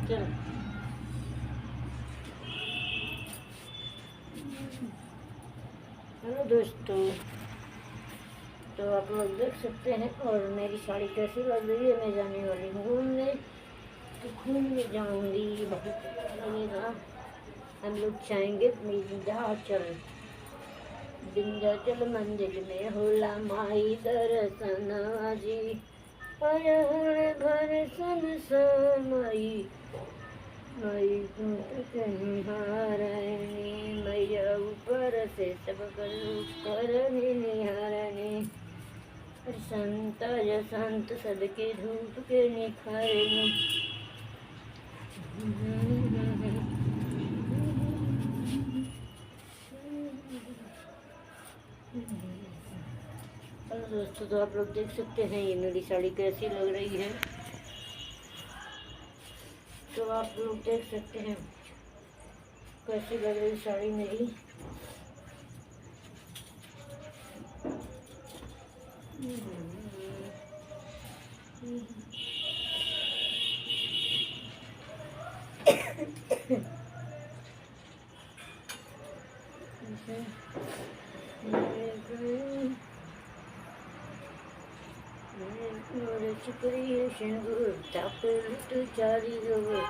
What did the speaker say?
चलो। हेलो दोस्तों, तो आप लोग देख सकते हैं और मेरी साड़ी कैसी लग रही है। मैं जाने वाली हूँ घूमने, तो घूमने जाऊँगी, बहुत लगेगा। हम लोग जाएंगे विंध्याचल मंदिर में होला माई दर्शन जी। घर सन समाई मई कहीं हारनी मैया ऊपर से सब करनी निहारनी। संत य संत सदके धूप के निखारनी। हेलो दोस्तों, तो आप लोग देख सकते हैं ये मेरी साड़ी कैसी लग रही है। तो आप लोग देख सकते हैं कैसी लग रही साड़ी मेरी। Chukri Shingur, Tapil to Chari over.